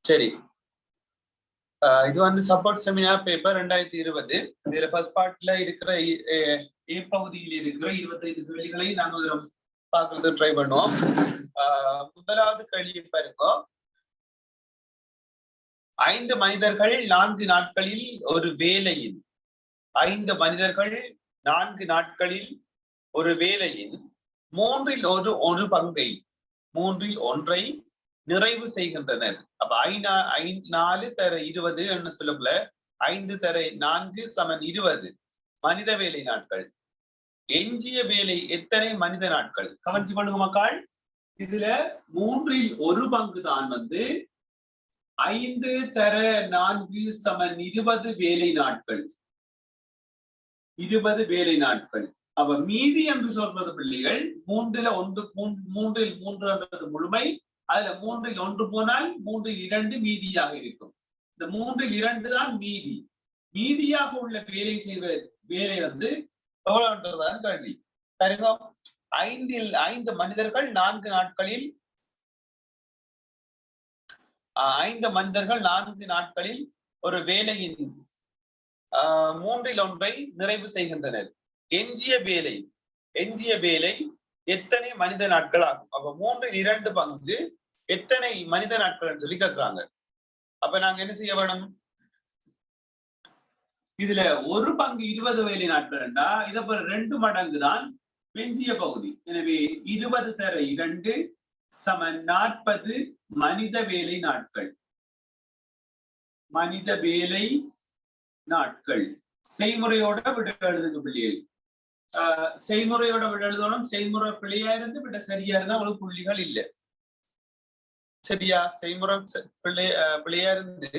சரி, இது வந்து சப்போர்ட் செமினார் பேப்பர் 2020. இதுல ஃபர்ஸ்ட் பார்ட்ல இருக்கிற ஏ பகுதியில் இருக்கிற 25 கேள்விகளை நாங்கள் பார்க்கறது ட்ரை பண்ணுவோம். முதலாவது கேள்வி பாருங்க. 5 மனிதர்கள் 4 நாட்களில் ஒரு வேலையின் 5 மனிதர்கள் 4 நாட்களில் ஒரு வேலையின் 3இல் ஒரு பங்கை 3இல் ஒன்றை நிறைவு செய்கின்றனர். அப்ப 4 தர 20 என்ன சொல்லக்குள்ள 5 தர 4 சமன் 20 மனித வேலை நாட்கள். எஞ்சிய வேலை எத்தனை மனித நாட்கள்? கவனிச்சு கொள்ளுங்க மக்கள். இதுல 3இல் ஒரு பங்கு தான் வந்து 5 தர 4 சமன் 20 வேலை நாட்கள். 20 வேலை நாட்கள். அப்ப மீதி என்று சொல்றது பிள்ளைகள் 3இல் 3 என்றது முழுமை. அதுல 3இல் 1 போனால் 3இல் 2 மீதியாக இருக்கும். இந்த 3இல் 2 தான் மீதி. மீதியாக உள்ள வேலை செய்வ வேலை வந்து எவ்வளவுன்றதுதான் கேள்வி. பாருங்க, 5 மனிதர்கள் 4 நாட்களில் 5 மனிதர்கள் 4 நாட்களில் ஒரு வேலையின் 3இல் ஒன்றை நிறைவு செய்கின்றனர். எஞ்சிய வேலை எத்தனை மனித நாட்கள் ஆகும்? அப்ப 3இல் 2 பங்கு எத்தனை மனித நாட்கள் சொல்லி கேட்கிறாங்க. அப்ப நாங்க என்ன செய்ய வேணும்? இதுல ஒரு பங்கு 20 வேலை நாட்கள்டா இதை 2 மடங்கு தான் எஞ்சிய பகுதி. எனவே 20 தர 2 சமன் 40 மனித வேலை நாட்கள். மனித வேலை நாட்கள். செய்முறையோட விட எழுதுங்க பிள்ளைகள். செய்முறையோட விட எழுதணும். செய்முறை பிள்ளையா இருந்து விட சரியா இருந்தா உங்களுக்கு புள்ளிகள் இல்லை. சரியா? செய்முறை பிள்ளையா இருந்து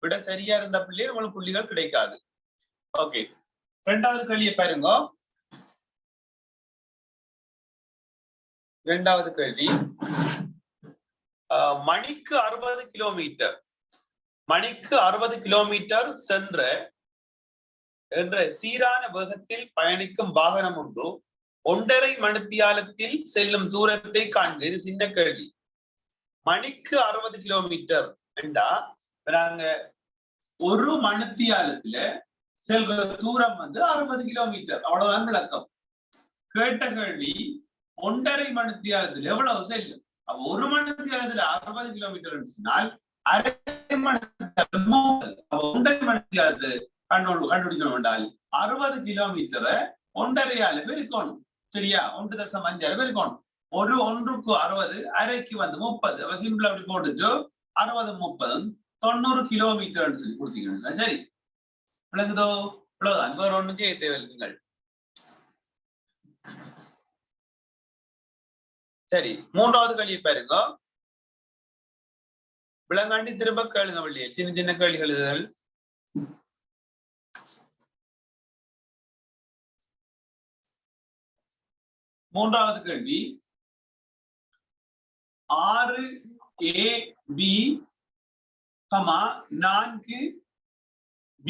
விட சரியா இருந்த பிள்ளைகள் உங்களுக்கு புள்ளிகள் கிடைக்காது. ஓகே, 2வது கேள்வியை பாருங்க. 2வது கேள்வி, மணிக்கு 60 கிலோமீட்டர் மணிக்கு 60 கிலோமீட்டர் என்ற சீரான வேகத்தில் பயணிக்கும் வாகனம் ஒன்று 1.5 மணித்தியாலத்தில் செல்லும் தூரத்தை காண்க. இது சின்ன கேள்வி. மணிக்கு 60 கிலோமீட்டர் என்றா நாங்க 1 மணித்தியாலத்துல செல்ற தூரம் வந்து 60 கிலோமீட்டர். அவ்வளவுதான் விளக்கம். கேட்ட கேள்வி 1.5 மணித்தியாலத்துல எவ்வளவு செல்லும்? அப்ப 1 மணித்தியாலத்துல 60 கிலோமீட்டர் சொன்னால் அரை மணித்தியாலம் 1.5 மணித்தியாலத்து கண்டுபிடிக்கணும் என்றால் 60 கிலோமீட்டரை 1.5 பெருக்கணும். சரியா? 1.5 பெருக்கணும். 1க்கு 60, அரைக்கு வந்து 30. அப்ப சிம்பிள் அப்படி போட்டுச்சு 60 30 90 கிலோமீட்டர் சொல்லி கொடுத்தீங்க. சரி, விளங்குதோ? இவ்வளவுதான், வேற ஒண்ணும் செய்ய தேவையில்லை. சரி, 3வது கேள்வி பாருங்க. விளங்காண்டி திரும்ப கேளுங்க வழியே. சின்ன சின்ன கேள்விகள் எழுதுதல். 3வது கேள்வி, 6AB, 4B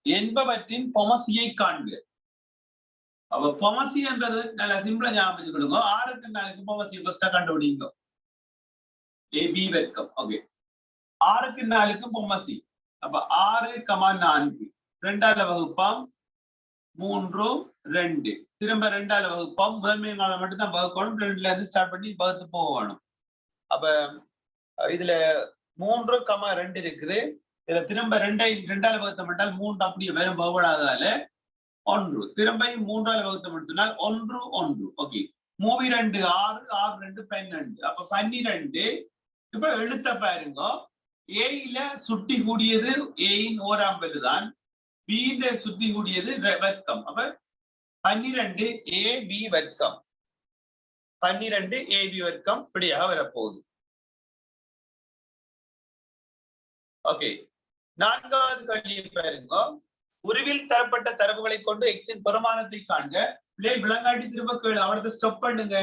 என்பவற்றின் பொமசியை காண்க. அப்ப பொமசி என்றது நல்ல சிம்பிளா ஞாபகம் கொடுங்க. 6க்கு 4க்கு பொமசி ஃபர்ஸ்டா கண்டுபிடிங்க. AB வர்க்கம். ஓகே, 6க்கு 4க்கு பொமசி. அப்ப 6, 4 2ஆல வகுப்பம் 3 2 திரும்ப 2ஆல வகுப்போம். முதன்மை நாள மட்டும் தான் வகுக்கணும். 2ல இருந்து ஸ்டார்ட் பண்ணி வகுத்து போகணும். அப்ப இதுல 3, 2 இருக்குது. இதுல திரும்ப 2ஆல வகுத்த மட்டும் 3 அப்படியே வேற வகுப்படாததால 1 திரும்ப 3ஆல வகுத்த மட்டும்னால் 1 1. ஓகே, 32 6 6 2 12. அப்ப 12. இப்ப எழுத்த பாருங்க. ஏல சுட்டி கூடியது ஏயின் ஓராம் பெருதான். பீல சுட்டி கூடியது வர்க்கம். அப்ப 12 AB வர்க்கம். 12 AB வர்க்கம் இப்படியாக வரப்போகுது. ஓகே, 4வது கேள்வியை பாருங்க. உருவில் தரப்பட்ட தரவுகளை கொண்டு எக்ஸின் பெருமானத்தை காண்க. விளங்காட்டி திரும்ப கேள்வி அவருக்கு ஸ்டாப் பண்ணுங்க.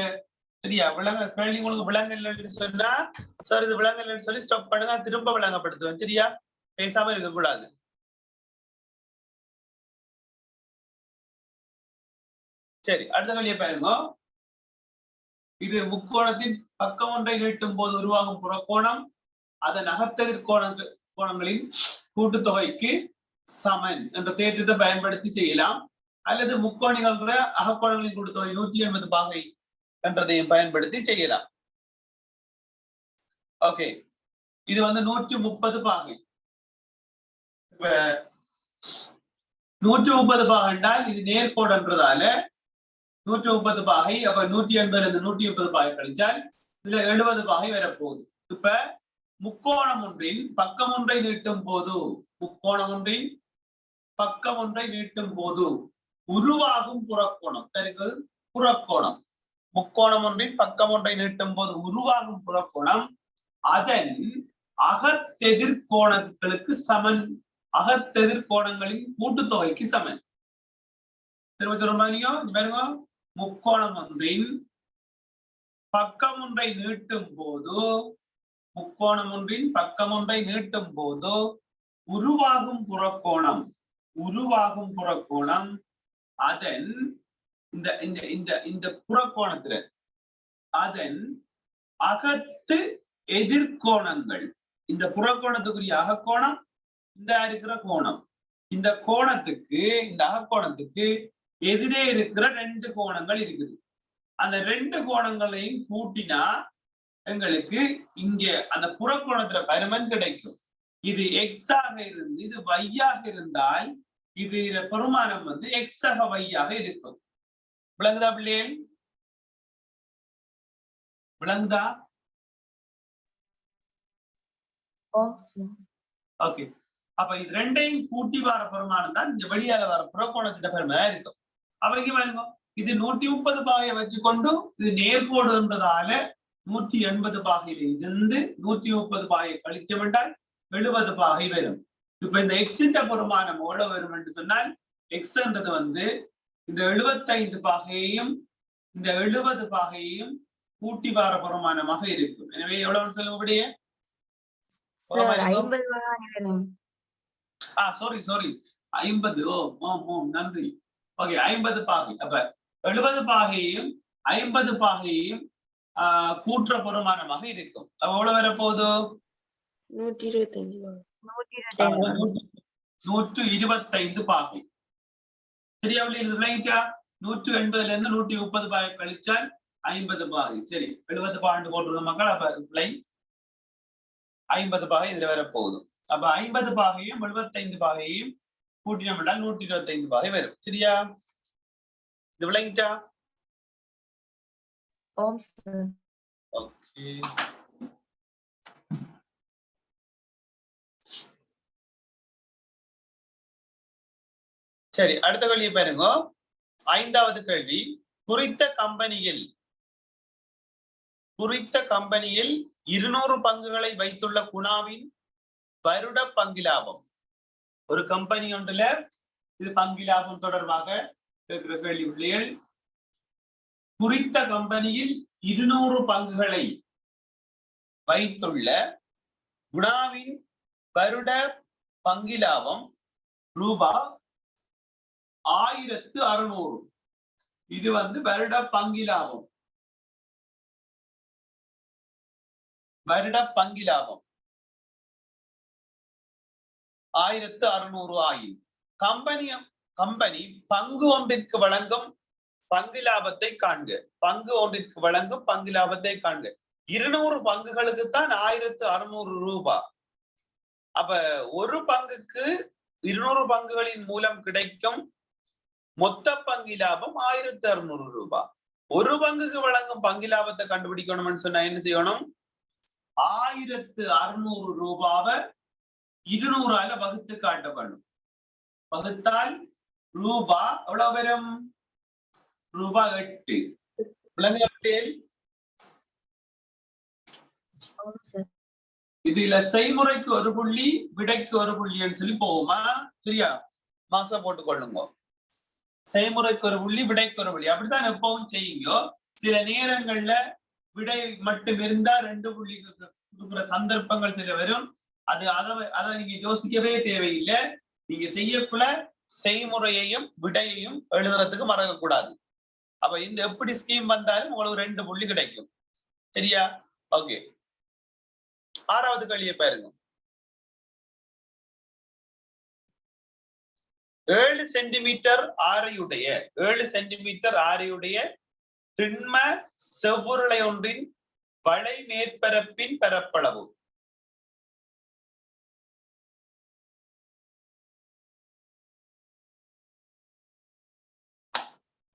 சரியா? கேள்வி உங்களுக்கு விளங்கல் சொன்னா சார் இது விளங்கல் சொல்லி ஸ்டாப் பண்ணுங்க. திரும்ப விளங்கப்படுத்துவேன். சரியா? பேசாம இருக்க கூடாது. சரி, அடுத்த கேள்வியை பாருங்க. இது முக்கோணத்தின் பக்கம் ஒன்றை நீட்டும் போது உருவாகும் புறக்கோணம் அதன் அகத்தெதிர் கோணங்களின் கூட்டுத்தொகைக்கு சமன் என்ற தேற்றத்தை பயன்படுத்தி செய்யலாம். அல்லது முக்கோணிகள் அகக்கோணங்களின் கூட்டுத்தொகை 180 பாகை என்றதையும் பயன்படுத்தி செய்யலாம். ஓகே, இது வந்து 130 பாகை. இப்ப 130 பாகை என்றால் இது நேர்கோடுன்றதால 130 பாகை. அப்ப 180 இருந்து 130 பாகை கழிச்சால் இதுல 70 பாகை வரப்போகுது. இப்ப முக்கோணம் ஒன்றின் பக்கம் ஒன்றை நீட்டும் போது உருவாகும் புறக்கோணம் புறக்கோணம். முக்கோணம் ஒன்றின் பக்கம் ஒன்றை நீட்டும் போது உருவாகும் புறக்கோணம் அதன் அகத்தெதிர் கோணங்களுக்கு சமன். அகத்தெதிர் கோணங்களின் கூட்டுத்தொகைக்கு சமன். திரும்ப முக்கோணம் ஒன்றின் பக்கம் ஒன்றை நீட்டும் போது உருவாகும் புறக்கோணம் அதன் இந்த புறக்கோணத்துல அதன் அகத்து எதிர்கோணங்கள். இந்த புறக்கோணத்துக்குரிய அகக்கோணம் இந்த இருக்கிற கோணம். இந்த கோணத்துக்கு இந்த அகக்கோணத்துக்கு எதிரே இருக்கிற 2 கோணங்கள் இருக்குது. அந்த 2 கோணங்களையும் கூட்டினா எங்களுக்கு இங்க அந்த புறக்கோணத்துல பருமன் கிடைக்கும். இது எக்ஸ் ஆக இருந்து இது வையாக இருந்தால் இது பெருமானம் வந்து எக்ஸ் ஆக வையாக இருக்கும். விளங்குதா பிள்ளைகள்? விளங்குதா? ஓகே, அப்ப இது 2ஐயும் கூட்டி வர பெருமானம் தான் இந்த வெளியால வர புறக்கோணத்தின் பெருமையா இருக்கும். அவைக்கு பாருங்க, இது 130 பாகையை வச்சுக்கொண்டு இது நேர்கோடுன்றதால 180 பாகையில இருந்து 130 பாகையை கழிச்சம் என்றால் 70 பாகை வரும். இப்ப இந்த எக்ஸின் பெருமானம் எவ்வளவு வரும் என்று சொன்னால் எக்ஸ்ன்றது வந்து இந்த 75 பாகையையும் இந்த 70 பாகையையும் கூட்டி வார பெருமானமாக இருக்கும். எனவே எவ்வளவு சொல்லும்படியே சாரி 50. நன்றி. ஓகே, 50 பாகை. அப்ப 70 பாகையையும் 50 பாகையையும் கூற்ற பெருமானமாக இருக்கும். அப்ப எவ்வளவு வரப்போகுது? 125 பாகை. சரியா? 180 இருந்து 130 பாகை கழிச்சால் 50 பாகை. சரி, 70 பாகை போடுறது மக்கள். அப்ப 50 பாகை இதுல வரப்போகுது. அப்ப 50 பாகையும் 75 பாகையும் கூட்டினோம் என்றால் 125 பாகை வரும். சரியா? இது விளங்கிட்டா? ஓகே, சரி, அடுத்த கேள்வியை பாருங்க. 5வது கேள்வி. குறித்த கம்பெனியில் 200 பங்குகளை வைத்துள்ள குணாவின் வருட பங்கிலாபம். ஒரு கம்பெனி ஒன்றுல இது பங்கிலாபம் தொடர்பாக இருக்கிற கேள்வி பிள்ளைகள். குறித்த கம்பெனியில் 200 பங்குகளை வைத்துள்ள குணாவின் வருட பங்கிலாபம் ரூபாய் 1600. இது வந்து வருட பங்கிலாபம். 1600 ஆயின் கம்பெனி பங்கு ஒன்றிற்கு வழங்கும் பங்கு லாபத்தை காண்க. 200 பங்குகளுக்குத்தான் 1600 ரூபாய். அப்ப ஒரு பங்குக்கு 200 பங்குகளின் மூலம் கிடைக்கும் மொத்த பங்கு லாபம் 1600 ரூபாய். ஒரு பங்குக்கு வழங்கும் பங்கு லாபத்தை கண்டுபிடிக்கணும்னு சொன்னா என்ன செய்யணும்? 1600 ரூபாவை 200ஆல வகுத்து காட்டப்படும். வகுத்தால் ரூபாய் எவ்வளவு வரும்? ரூபாய் 8. இதுல செய்முறைக்கு ஒரு புள்ளி, விடைக்கு ஒரு புள்ளின்னு சொல்லி போகுமா? சரியா? மார்க்ஸ போட்டுக் கொள்ளுங்க. செய்முறைக்கு ஒரு புள்ளி, விடைக்கு ஒரு புள்ளி. அப்படித்தான் எப்பவும் செய்யுங்க. சில நேரங்கள்ல விடை மட்டும் இருந்தா 2 புள்ளி கொடுக்குற சந்தர்ப்பங்கள் சில வரும். அதை நீங்க யோசிக்கவே தேவையில்லை. நீங்க செய்யக்குள்ள செய்முறையையும் விடையையும் எழுதுறதுக்கு மறக்க கூடாது. அப்ப இந்த எப்படி ஸ்கீம் வந்தாலும் உங்களுக்கு 2 புள்ளி கிடைக்கும். சரியா? ஓகே, ஆறாவது கேள்வியை பாருங்க. 7 சென்டிமீட்டர் ஆரையுடைய திண்ம செவ்வுருளை ஒன்றின் வளை மேற்பரப்பின் பரப்பளவு.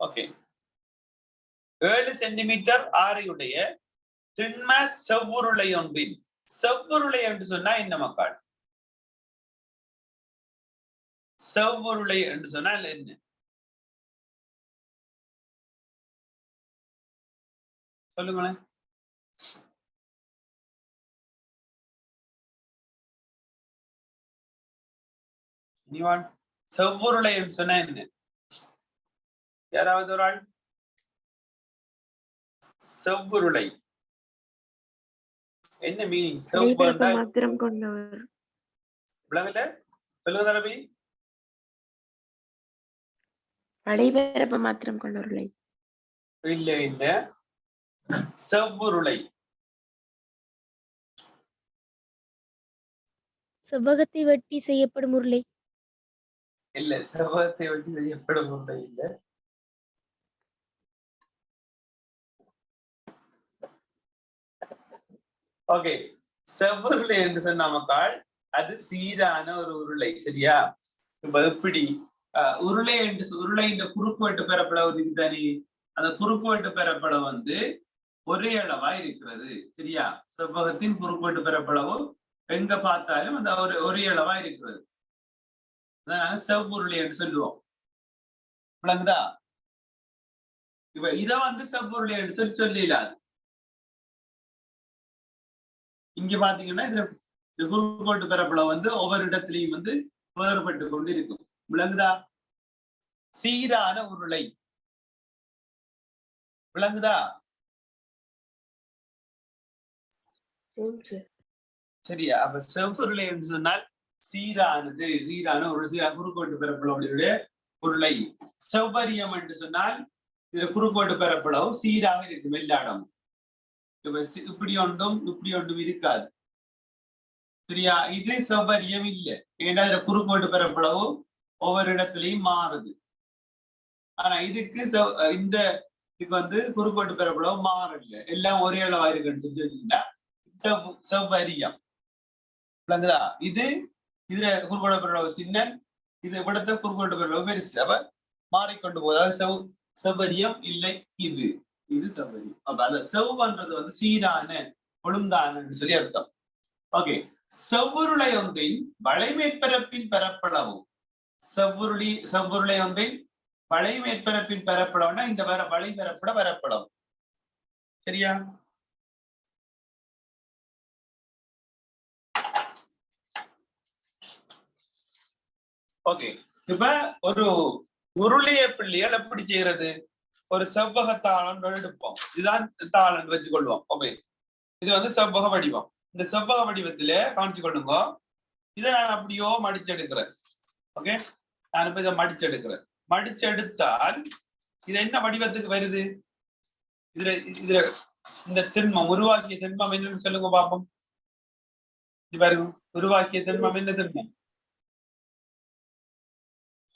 ஓகே, 7 சென்டிமீட்டர் ஆரையுடைய திண்ம செவ்வுருளை ஒன்றின், செவ்வுருளை என்று சொன்னா என்ன மக்கள்? செவ்வுருளை என்று சொன்னால் என்ன? சொல்லுங்களேன். செவ்வுருளை என்று சொன்னா என்ன? யாராவது ஒரு ஆள்? செவ்வுருளை என்ன மீனிங்? மாத்திரம் கொண்டவர். சொல்லுங்க தரபி. வளைபரப்பு மாத்திரம் கொண்டவர்களை. இல்ல இல்ல, செவ்வுருளை. செவ்வகத்தை வெட்டி செய்யப்படும் உருளை. இல்ல, செவ்வகத்தை வெட்டி செய்யப்படும் உருளை இல்ல. ஓகே, செவ்வுருளை என்று சொன்ன மக்கள் அது சீரான ஒரு உருளை. சரியா? இப்ப எப்படி உருளை என்று உருளையின் குறுக்குவெட்டு பரப்பளவு தானே, அந்த குறுக்குவெட்டு பரப்பளவு வந்து ஒரே அளவா இருக்கிறது. சரியா? செவ்வகத்தின் குறுக்குவெட்டு பரப்பளவு எங்க பார்த்தாலும் அந்த ஒரே அளவா இருக்கிறது. செவ்வுருளை என்று சொல்லுவோம். விளங்குதா? இப்ப இத வந்து செவ்வுருளை என்று சொல்லிடாது. இங்க பாத்தீங்கன்னா இதுல குறுக்குவெட்டு பரப்பளவு வந்து ஒவ்வொரு இடத்திலையும் வந்து வேறுபட்டு கொண்டு இருக்கும். விளங்குதா? சீரான உருளை. விளங்குதா? சரியா? அப்ப செவ்வுருளை என்று சொன்னால் சீரானது, சீரான ஒரு குறுக்குவெட்டு பரப்பளவுடைய உருளை. செவ்வரியம் என்று சொன்னால் இதுல குறுக்குவெட்டு பரப்பளவு சீராக இருக்கும் எல்லா இடமும். இப்படி ஒன்றும் இருக்காது. சரியா? இது செவ்வரியம் இல்லை. ஏன்னா இதுல குறுக்குவெட்டு பரப்பளவு ஒவ்வொரு இடத்துலயும் மாறுது. ஆனா இதுக்கு இந்த இதுக்கு வந்து குறுக்குவெட்டு பரப்பளவு மாறல, எல்லாம் ஒரே அளவா இருக்குன்னு சொல்லிட்டீங்கன்னா செவ்வரியம். விளங்குதா? இதுல குறுக்குவெட்டு பரப்பளவு சின்ன, இது விடத்த குறுக்குவெட்டு பரப்பளவு பெருசு. அப்ப மாறிக்கொண்டு போகுது. செவ்வரியம் இல்லை. இது செவ்வரியம். அப்ப அந்த செவ்வன்றது வந்து சீரான, ஒழுங்கான சொல்லி அர்த்தம். ஓகே, செவ்வுருளை ஒன்றின் வளைமேற்பரப்பின் பரப்பளவு. செவ்வுருளை ஒன்றின் வளைமேற்பரப்பின் பரப்பளவுனா இந்த வளைபரப்பட பரப்பளவு. சரியா? ஓகே, இப்ப ஒரு உருளைய பிள்ளைகள் எப்படி செய்யறது? ஒரு செவ்வக தாளம் எடுப்போம். இதுதான் தாளம் வச்சுக்கொள்வோம். ஓகே, இது வந்து செவ்வக வடிவம். இந்த செவ்வக வடிவத்தில காமிச்சு கொள்ளுங்க. இதை நான் அப்படியோ மடிச்செடுக்கிறேன். ஓகே, நான் இப்ப இதை மடிச்செடுக்கிறேன். மடிச்செடுத்தால் இது என்ன வடிவத்துக்கு வருது? இதுல இந்த திண்மம், உருவாக்கிய திண்மம் என்னன்னு சொல்லுங்க பாப்போம். பாருங்க, உருவாக்கிய திண்மம் என்ன திண்மம்?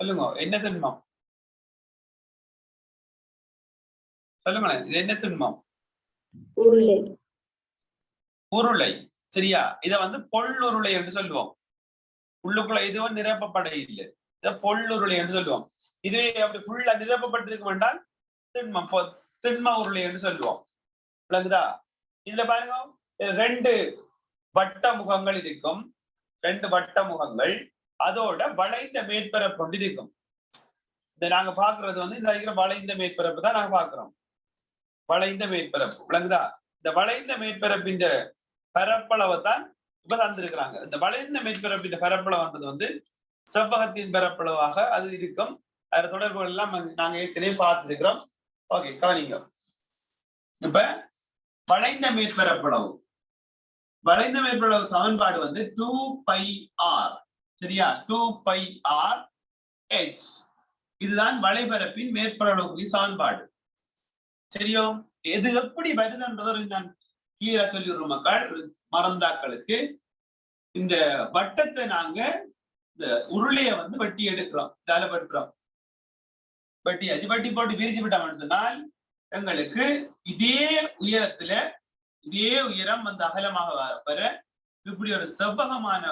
சொல்லுங்க, என்ன திண்மம்? சொல்லுங்களேன், இது என்ன திண்மம்? உருளை. சரியா? இத வந்து பொள்ளுருளை என்று சொல்லுவோம். உள்ளுக்குள்ள இதுவும் நிரப்பப்பட இல்லை, இத பொள்ளுருளை என்று சொல்லுவோம். இது அப்படி ஃபுல்லா நிரப்பப்பட்டிருக்க வேண்டாம், திண்ம உருளை என்று சொல்லுவோம். விளங்குதா? இதுல பாருங்க, 2 வட்ட முகங்கள் இருக்கும். 2 வட்ட முகங்கள், அதோட வளைந்த மேற்பரப்பு ஒன்று இருக்கும். இந்த நாங்க பாக்குறது வந்து இந்த வளைந்த மேற்பரப்பு தான் நாங்க பாக்குறோம். வளைந்த மேற்பரப்பு. விளங்குதா? இந்த வளைந்த மேற்பரப்பின் பரப்பளவை தான் இப்ப தந்திருக்கிறாங்க. இந்த வளைந்த மேற்பரப்பின் பரப்பளவுன்றது வந்து செவ்வகத்தின் பரப்பளவாக அது இருக்கும். அதோட தொடர்புகள் எல்லாம் நாங்க ஏற்கனவே பார்த்திருக்கிறோம். ஓகே, கவனிங்க. இப்ப வளைந்த மேற்பரப்பளவு சமன்பாடு வந்து 2πr. சரியா? 2πr h. இதுதான் வளைபரப்பின் மேற்பரப்பு சமன்பாடு. சரியோ? எது எப்படி வருதுன்றதை நான் கிளியரா சொல்லிடுறோம் மக்கள். மறந்தாக்களுக்கு இந்த வட்டத்தை நாங்க இந்த உருளைய வந்து வெட்டி எடுக்கிறோம், இதால வெட்டுறோம். வெட்டி போட்டு விரிச்சு விட்டோம்னு சொன்னால் எங்களுக்கு இதே உயரத்துல இதே உயரம் வந்து அகலமாக வர இப்படி ஒரு செவ்வகமான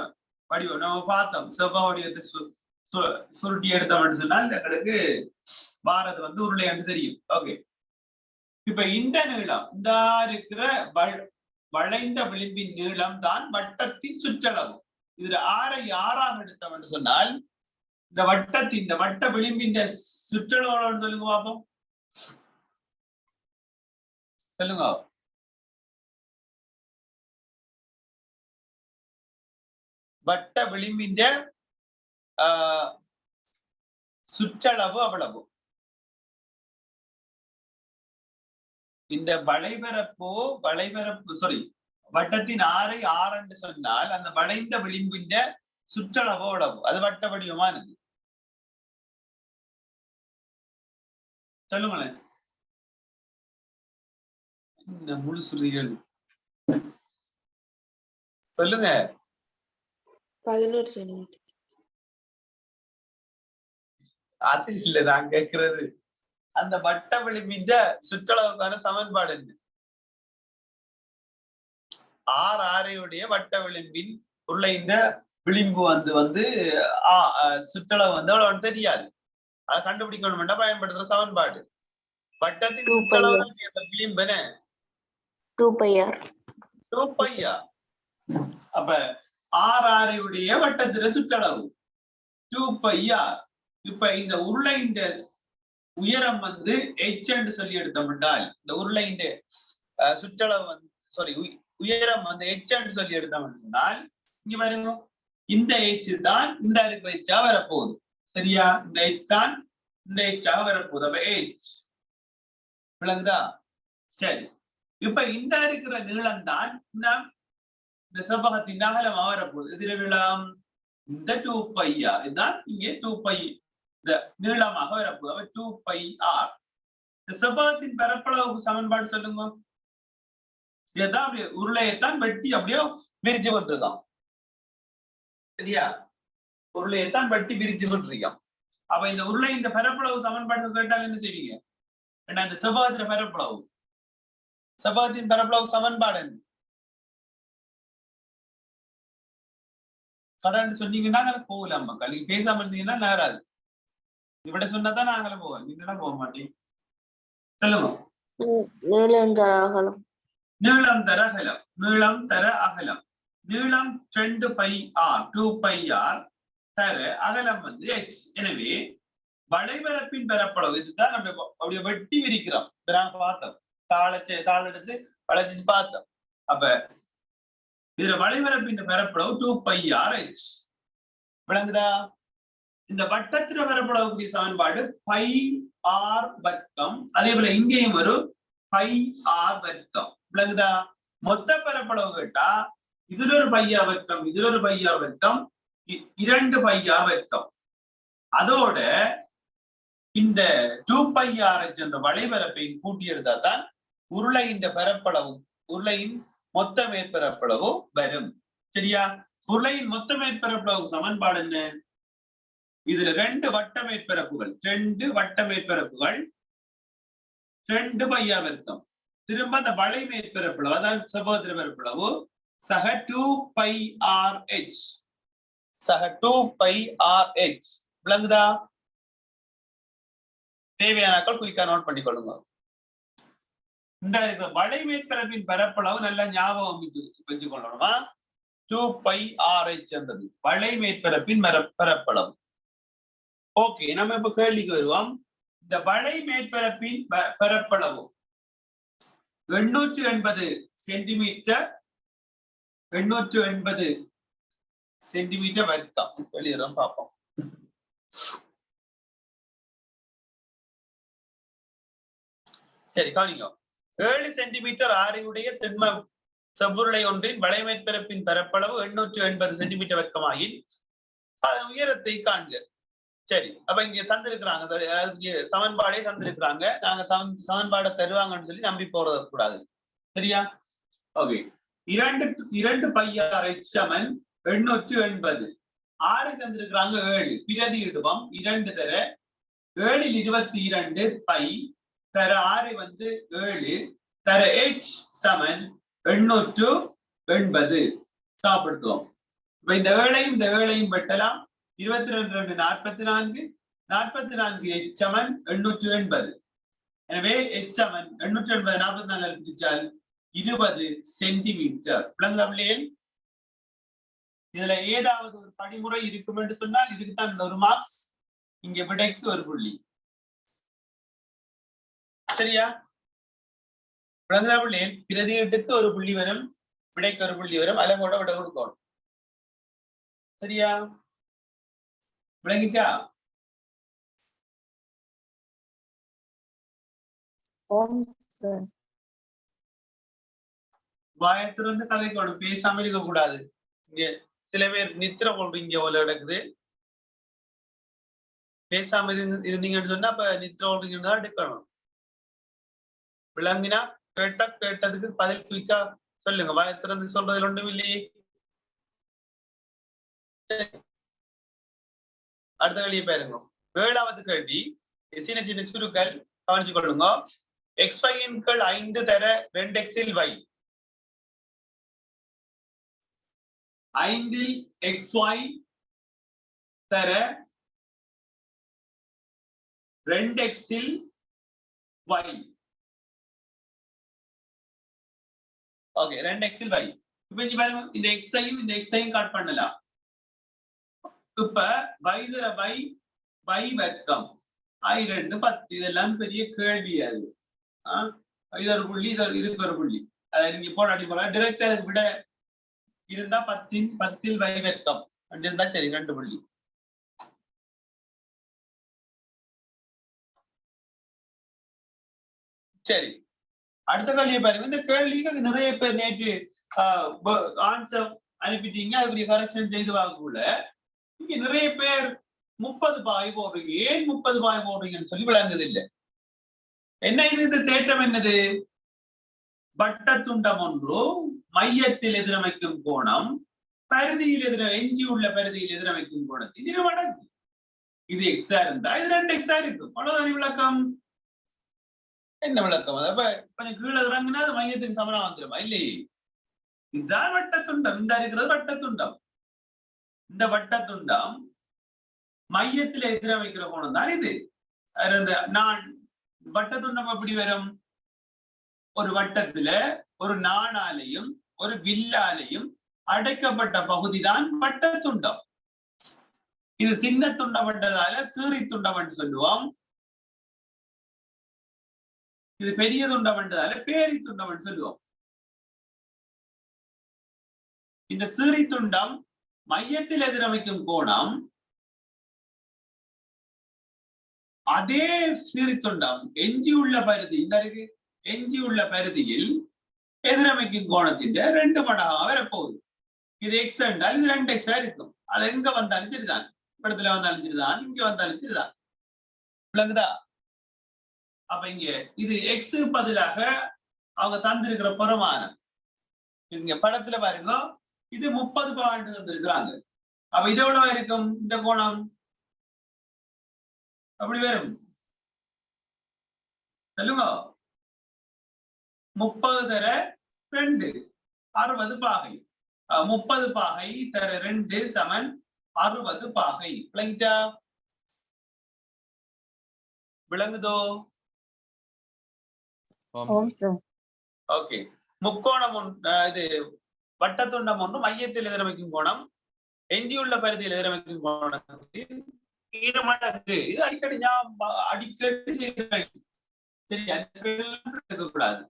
வடிவம் நம்ம பார்த்தோம். செவ்வக வடிவத்தை சுருட்டி எடுத்தோம்னு சொன்னால் எங்களுக்கு பாரத் வந்து உருளையான்னு தெரியும். ஓகே, இப்ப இந்த நீளம் இந்த இருக்கிற வளைந்த விளிம்பின் நீளம் தான் வட்டத்தின் சுற்றளவு. இதுல ஆரை ஆறாக எடுத்தோம்னு சொன்னால் இந்த வட்ட விளிம்பின் சுற்றளவு சொல்லுங்க பாப்போம், சொல்லுங்க. வட்ட விளிம்பின் சுற்றளவு அவ்வளவு. இந்த வளைபரப்பு சாரி வட்டத்தின் ஆரை ஆறு சொன்னால் அந்த வளைந்த விளிம்பின் சுற்றளவு அவ்வளவு. அது வட்ட வடிவமானது. சொல்லுங்களேன், முழு சுருதிகள் சொல்லுங்க. 11 சென்டிமீட்டர். அது இல்ல நான் கேட்கிறது, அந்த வட்ட விளிம்பின் சுற்றளவுக்கான சமன்பாடு என்ன? ஆரையுடைய வட்ட விளிம்பின் உள்ள இந்த விளிம்பு வந்து சுற்றளவு வந்து அவ்வளவு தெரியாது. அதை கண்டுபிடிக்கணும் பயன்படுத்துற சமன்பாடு. வட்டத்தின் சுற்றளவு விளிம்புன 2πr. அப்ப ஆரையுடைய வட்டத்தில சுற்றளவு 2πr. இப்ப இந்த உருளையின் உயரம் வந்து h என்று சொல்லி எடுத்தோம்னால் இந்த உருளையின் சுற்றளவு வந்து சாரி உயரம் வந்து h என்று சொல்லி எடுத்தோம்னால் இங்க பாருங்க, இந்த h தான் இந்த இருக்கிற h வரப்போகுது. சரியா? இந்த h தான் இந்த h வரப்போகுது. அப்ப h விளங்குதா? சரி, இப்ப இந்த இருக்கிற நீளம் தான் இந்த செவ்வகத்தின் அகலம் வரப்போகுது. எதிர நீளம் இந்த 2πr. இதுதான் இங்கே 2π இந்த நீளமாக வரப்போகுது. 2πr. இந்த செவ்வகத்தின் பரப்பளவுக்கு சமன்பாடு சொல்லுங்க. இதுதான் அப்படியே உருளையைத்தான் வெட்டி அப்படியே விரிச்சு விட்டுருக்கான். சரியா? உருளையைத்தான் வெட்டி விரிச்சு விட்டுருக்கான். அப்ப இந்த உருளை இந்த பரப்பளவு சமன்பாடு கேட்டாங்க என்ன செய்வீங்க? ஏன்னா இந்த செவ்வகத்தின் பரப்பளவு சமன்பாடு என்ன? கடன் சொன்னீங்கன்னா போகலாம். மக்கள் நீங்க பேசாம இருந்தீங்கன்னா நேராது. இவட சொன்னதான் நாங்களும் போவோம், நீங்க போக மாட்டீங்க. சொல்லுங்க. நீளம் தர அகலம். நீளம் 2πr தர அகலம் வந்து h. எனவே வளைபரப்பின் பரப்பளவு இதுதான் நம்ம அப்படியே வெட்டி விரிக்கிறோம். பார்த்தோம், தாள் எடுத்து வளைச்சு பார்த்தோம். அப்ப இதுல வளைபரப்பின் பரப்பளவு 2πrh. விளங்குதா? இந்த வட்டத்திர பரப்பளவுக்கு சமன்பாடு πr வர்க்கம். அதே போல இங்கேயும் ஒரு πr வர்க்கம். விளங்குதா? மொத்த பரப்பளவு கேட்டா இதுல ஒரு πr வர்க்கம், இதுல ஒரு πr வர்க்கம், 2 πr வர்க்கம். அதோட இந்த 2πrh என்ற வளைபரப்பை கூட்டி எடுத்தா தான் உருளையின் பரப்பளவு, உருளையின் மொத்த மேற்பரப்பளவு வரும். சரியா? உருளையின் மொத்த மேற்பரப்பளவு சமன்பாடு என்ன? இதுல 2 வட்ட மேற்பரப்புகள், 2 πr வர்க்கம். திரும்ப அந்த வளை மேற்பரப்பளவு அதாவது செவ்வகத்திர பரப்பளவு சக 2πrh. விளங்குதா? தேவையானாக்கள் குயிக்கா நோட் பண்ணிக்கொள்ளுங்க. இந்த வளை மேற்பரப்பின் பரப்பளவு நல்லா ஞாபகம் வச்சு கொள்ளணுமா? 2πrh என்றது வளை மேற்பரப்பின் பரப்பளவு. ஓகே, நம்ம இப்ப கேள்விக்கு வருவோம். இந்த வளை மேற்பரப்பின் பரப்பளவு 880 சென்டிமீட்டர், 880 சென்டிமீட்டர் வர்க்கம். வெளியிடம் பார்ப்போம். சரி, கவனிங்க. 7 சென்டிமீட்டர் ஆரையுடைய திண்ம செவ்வுருளை ஒன்றின் வளை மேற்பரப்பின் பரப்பளவு 880 சென்டிமீட்டர் வர்க்கமாயின் அதன் உயரத்தை காண்க. சரி, அப்ப இங்க தந்திருக்கிறாங்க, சமன்பாடே தந்திருக்கிறாங்க. நாங்க சமன்பாடை தருவாங்கன்னு சொல்லி நம்பி போறது கூடாது. சரியா? ஓகே, 2 பையார் h சமன் 880. 6 தந்திருக்கிறாங்க 7 பிரதி இடுவோம் 2 தர 7 22 பை தர 6 வந்து 7 தர h சமன் 880 சாப்பிடுவோம். இப்ப இந்த 7ஐயும் வெட்டலாம். 22 44 44 h சமன் 880. எனவே h சமன் 880 44 பிரிச்சால் 20 சென்டிமீட்டர். இதுல ஏதாவது ஒரு படிமுறை இருக்கும் என்று சொன்னால் இதுக்கு தான் ஒரு மார்க்ஸ், இங்க விடைக்கு ஒரு புள்ளி. சரியா? பிரதியீட்டுக்கு ஒரு புள்ளி வரும், விடைக்கு ஒரு புள்ளி வரும், அலகோட விட கொடுக்கணும். சரியா? விளங்கிட்டா? வாயத்திலிருந்து கதைக்கணும், பேசாம இருக்க கூடாது. இங்க சில பேர் நித்திர கொள்றீங்க போல நடக்குது. பேசாம இருந்தீங்கன்னு சொன்னா அப்ப நித்திர கொள்றீங்கன்னு தான் எடுக்கணும். விளங்கினா கேட்டதுக்கு பதில் குயிக்கா சொல்லுங்க. வாயத்திலிருந்து சொல்றதுல ஒன்றும் இல்லையே. அடுத்த கேள்வியை பாருங்க. 7வது கேள்வி சின்ன சின்ன சுருக்கள் கவனிச்சு கொள்ளுங்க. xy இன் கீழ் 5 தர 2x இல் y. 5 xy தர 2x இல் y. ஓகே, 2x இல் y. இப்ப இங்க பாருங்க, இந்த x-ஐயும் கட் பண்ணலாம். இப்ப y தர y வர்க்கம் I 2 10. இதெல்லாம் பெரிய கேள்வி. அது இது ஒரு புள்ளி, இதுக்கு ஒரு புள்ளி. அதை நீங்க போட அடிப்படை டிரெக்டா விட இருந்தா 10 y வர்க்கம் இருந்தா சரி, 2 புள்ளி. சரி, அடுத்த கேள்வியை பாருங்க. இந்த கேள்விக்கு நிறைய பேர் நேற்று ஆன்சர் அனுப்பிட்டீங்க. அதுக்குரிய கரெக்ஷன் செய்து வாங்கக்குள்ள இங்க நிறைய பேர் 30 பாய் போடுறீங்க. ஏன் 30 பாய் போடுறீங்கன்னு சொல்லி விளங்குது இல்லை. என்ன இது தேற்றம் என்னது? வட்டத்துண்டம் ஒன்று மையத்தில் எதிரமைக்கும் கோணம் பரிதியில் எஞ்சியுள்ள பரிதியில் எதிரமைக்கும் கோணத்தின் 2 மடங்கு. இது எக்ஸா இருந்தா இது 2 எக்ஸா இருக்கும். அவ்வளவுதான் விளக்கம். என்ன விளக்கம்? அப்ப கொஞ்சம் கீழே இறங்குனா அது மையத்துக்கு சமனா வந்துருமா? இல்லையே. இதுதான் வட்டத்துண்டம். இந்த இருக்கிறது வட்டத்துண்டம். இந்த வட்டத்துண்டம் மையத்தில் எதிரமைக்கிற கோணம் தான் இது. நான் வட்டத்துண்டம் எப்படி வரும்? ஒரு வட்டத்துல ஒரு நாணாலையும் ஒரு வில்லாலையும் அடைக்கப்பட்ட பகுதி தான் வட்டத்துண்டம். இது சின்ன துண்டப்பட்டதால சீறி துண்டம் சொல்லுவோம். இது பெரிய துண்டப்பட்டதால பேரி துண்டம் சொல்லுவோம். இந்த சீறி துண்டம் மையத்தில் எதிரமைக்கும் கோணம் அதே சீரித்துண்டம் எஞ்சியுள்ள பரிதி, இந்த எஞ்சியுள்ள பரிதியில் எதிரமைக்கும் கோணத்தின் 2 மடங்காக வரப்போகுது. இது எக்ஸ் என்றால் இது 2 எக்ஸா இருக்கும். அது எங்க வந்தாலும் சரிதான், படத்துல வந்தாலும் சரிதான், இங்க வந்தாலும் சரிதான். விளங்குதா? அப்ப இங்க இது எக்ஸ் பதிலாக அவங்க தந்திருக்கிற பெருமானம் இங்க படத்துல பாருங்க. இது 30 பாயிண்ட் தந்திருக்கிறாங்க. அப்ப இது எவ்வளவு இருக்கும்? இந்த கோணம் அப்படி வரும் சொல்லுங்க. 30 தர 2 60 பாகை. 30 பாகை தர 2 சமன் 60 பாகை. விளங்குதோ? ஓகே. முக்கோணம் இது வட்டத்துண்டம் ஒன்று மையத்தில் எதிரமைக்கும் கோணம் எஞ்சியுள்ள பரிதியில் எதிரமைக்கும் கோணத்தின் 2 மடங்கு. இது அடிக்கடி செய்ய கூடாது.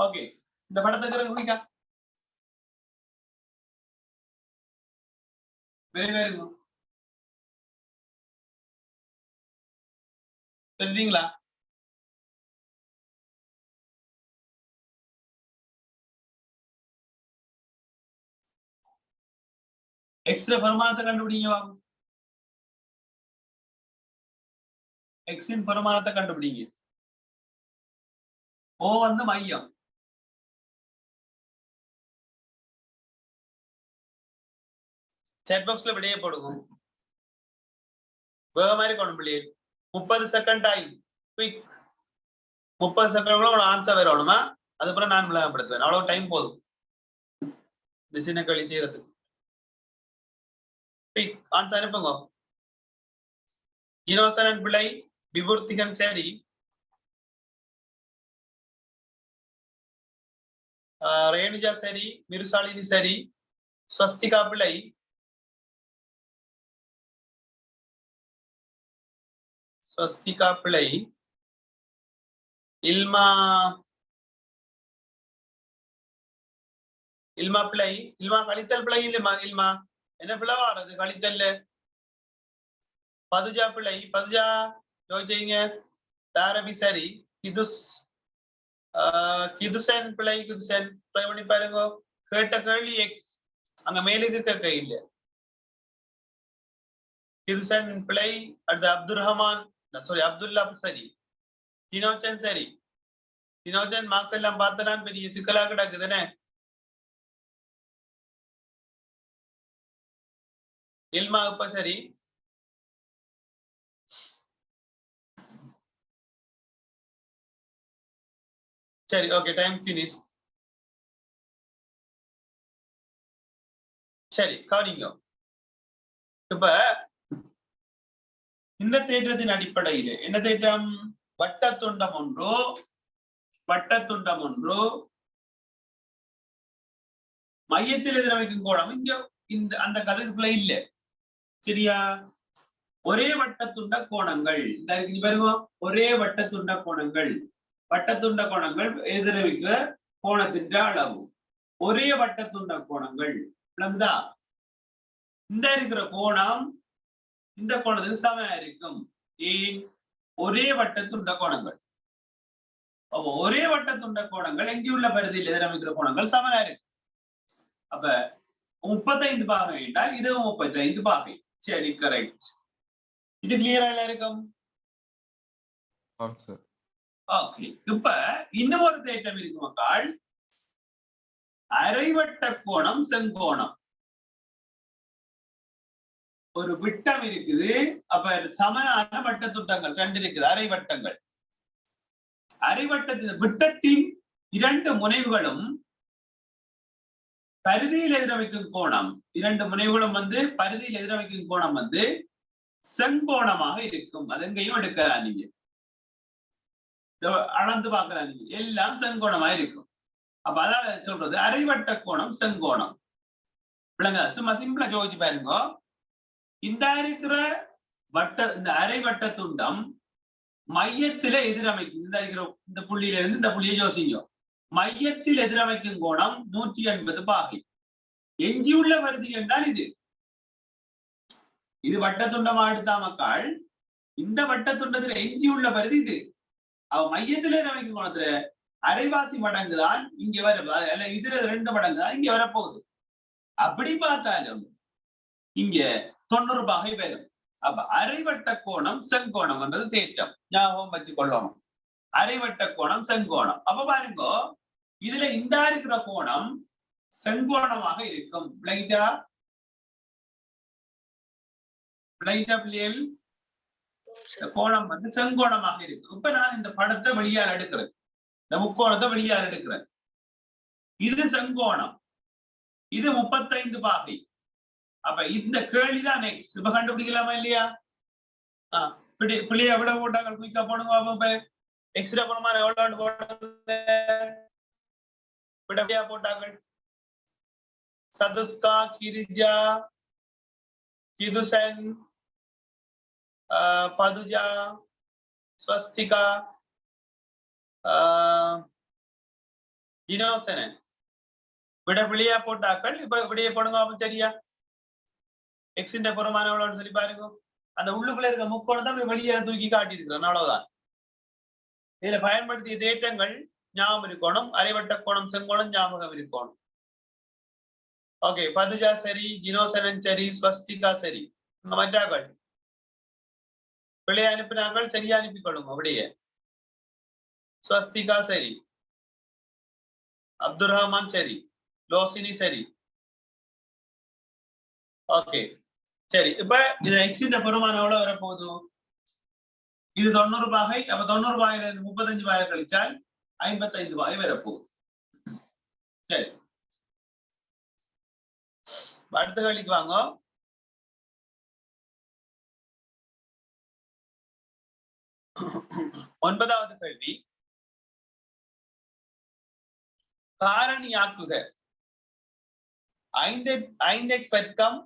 ஓகே, இந்த படத்துக்கு குடிக்கா சொல்றீங்களா? எக்ஸ்ல பெருமானத்தை கண்டுபிடிங்க. எக்ஸின் பெருமானத்தை கண்டுபிடிங்க. ஓ வந்து மையம். சேட் பாக்ஸ்ல விடையே போடுங்க. வேற மாதிரி கொண்டு பிள்ளையே 30 செகண்ட் டைம் குயிக். 30 செகண்ட்ல ஆன்சர் வரணுமா? அதுக்கப்புறம் நான் விளங்கப்படுத்துவேன். அவ்வளவு டைம் போதும் டிசினை கழி செய்யறதுக்கு. குயிக் ஆன்சர் அனுப்புங்க. இனோசரன் பிள்ளை, விபூர்த்திகன் சரி, ரேணுஜா சரி, மிருசாலினி சரி, ஸ்வஸ்திகா பிள்ளை, ஸ்வஸ்திகா பிள்ளை, இல்மா பிள்ளை, இல்மா கழித்தல் பிள்ளை இல்லமா? இல்மா என்ன பிள்ளை வாரது கழித்தல்ல? பதுஜா பிள்ளை, பதுஜா யோசிச்சீங்க. தாரபி சரி, கிதுசன் பிள்ளை, கிதுசன் ட்ரை பண்ணி பாருங்க. கேட்ட கேள்வி எக்ஸ் அங்க மேலுக்கு கேட்க இல்ல. கிதுசன் பிள்ளை. அடுத்து அப்துல் ரஹ்மான் சாரி அப்துல்லா சரி, தினோச்சன் சரி. தினோச்சன் மார்க்ஸ் எல்லாம் பார்த்தனான் பெரிய சிக்கலா கிடக்குதுன்னு. இல்மா இப்ப சரி. சரி ஓகே டைம் ஃபினிஷ். சரி கவனிங்க. இப்ப இந்த தேற்றத்தின் அடிப்படையில் என்ன தேற்றம்? வட்டத்துண்டம் ஒன்று, வட்டத்துண்டம் ஒன்று மையத்தில் எதிரமைக்கும் கோணம் இங்க இந்த அந்த கதைக்குள்ள இல்ல. சரியா? ஒரே வட்டத்துண்ட கோணங்கள் இந்த பாருங்க, ஒரே வட்டத்துண்ட கோணங்கள். வட்டத்துண்ட கோணங்கள் எதிரமைக்கிற கோணத்தின் அளவு ஒரே வட்டத்துண்ட கோணங்கள். விளங்குதா? இந்த இருக்கிற கோணம் இந்த கோணத்துக்கு சமமா இருக்கும். ஏன்? ஒரே வட்டத்துண்ட கோணங்கள். அப்போ ஒரே வட்டத்துண்ட கோணங்கள் எங்கியுள்ள பரிதியில் எதிரமைக்கிற கோணங்கள் சமனா இருக்கு. அப்ப 35 பாகை என்றால் இதுவும் 35 பாகை. சரி கரெக்ட். இது கிளியரா எல்லாருக்கும்? ஓகே. இப்ப இன்னும் ஒரு தேற்றம் இருக்கு மக்கள். அரைவட்ட கோணம் செங்கோணம். ஒரு விட்டம் இருக்குது. அப்ப சமனான வட்டத்துண்டங்கள் 2 இருக்குது, அரைவட்டங்கள். அரைவட்டத்தின் விட்டத்தின் 2 முனைவுகளும் பரிதியில் எதிரமைக்கும் கோணம், 2 முனைவுகளும் பரிதியில் எதிரமைக்கும் கோணம் செங்கோணமாக இருக்கும். அது எங்கேயும் எடுக்கலாம், நீங்க அளந்து பார்க்கலாம், நீங்க எல்லாம் செங்கோணமாக இருக்கும். அப்ப அதாவது சொல்றது அரைவட்ட கோணம் செங்கோணம். விளங்க? சும்மா சிம்பிளா யோசிச்சு பாருங்க. இந்த இருக்கிற இந்த அரைவட்ட துண்டம் மையத்தில எதிரமைக்கும். இந்த இருக்கிற இந்த புள்ளியில இருந்து இந்த புள்ளியை யோசிங்க. மையத்தில் எதிரமைக்கும் கோணம் 180 பாகை. எஞ்சியுள்ள பரிதி என்றால் இது வட்டத்துண்டமா எடுத்தா மக்கள். இந்த வட்டத்துண்டத்துல எஞ்சியுள்ள பரிதி இது. அவ மையத்தில எதிரமைக்கும் கோணத்துல அரைவாசி மடங்கு தான் இங்க வர, இதுல 2 மடங்கு தான் இங்க வரப்போகுது. அப்படி பார்த்தாலும் இங்க 90 பாகை வரும். அப்ப அரைவட்ட கோணம் செங்கோணம் என்றது தேற்றம். ஞாபகம் வச்சு கொள்ளணும். அரைவட்ட கோணம் செங்கோணம். அப்ப பாருங்க, இதுல இந்த இருக்கிற கோணம் செங்கோணமாக இருக்கும். பிளைட்டா பிள்ளைகள் கோணம் செங்கோணமாக இருக்கும். இப்ப நான் இந்த படத்தை வெளியால் எடுக்கிறேன், இந்த முக்கோணத்தை வெளியால் எடுக்கிறேன். இது செங்கோணம், இது 35 பாகை. அப்ப இந்த கேள்விதான் நெக்ஸ்ட். இப்ப கண்டுபிடிக்கலாமா இல்லையா? பிள்ளைய விட போட்டாங்க, குயிக்கா போடுங்க. எக்ஸ்ட்ரா பணமா எவ்வளவு போட்டாங்க? விடவியா போட்டாங்க. சதுஸ்கா, கிரிஜா, கிதுசன், பதுஜா, ஸ்வஸ்திகா, இனோசனன் விட விளையா போட்டாக்கள். இப்ப விடைய போடுங்க. சரியா? எக்ஸின் புறமான எவ்வளவுன்னு சொல்லி பாருங்க. அந்த உள்ளுக்குள்ள இருக்க முக்கோணத்தை வெளியே தூக்கி காட்டி இருக்கிறேன். அவ்வளவுதான். இதுல பயன்படுத்திய தேற்றங்கள் ஞாபகம் இருக்கணும். அரைவட்ட கோணம் செங்கோணம் ஞாபகம் இருக்கணும். ஓகே, பதுஜா சரி, ஜினோசனன் சரி, ஸ்வஸ்திகா சரி. மற்றாக்கள் பிள்ளை அனுப்பினார்கள், சரியா அனுப்பி கொள்ளுங்க அப்படியே. ஸ்வஸ்திகா சரி, அப்துல் ரஹ்மான் சரி, லோசினி சரி. ஓகே சரி, இப்ப இது எக்ஸ் இந்த பெருமானம் எவ்வளவு வரப்போகுது? இது 90 பாகை. அப்ப 90 பாகையில இருந்து 35 பாகை கழிச்சால் 55 பாகை வரப்போகுது. சரி, அடுத்த கேள்விக்கு வாங்க. ஒன்பதாவது கேள்வி, காரணியாக்குக 5x வர்க்கம்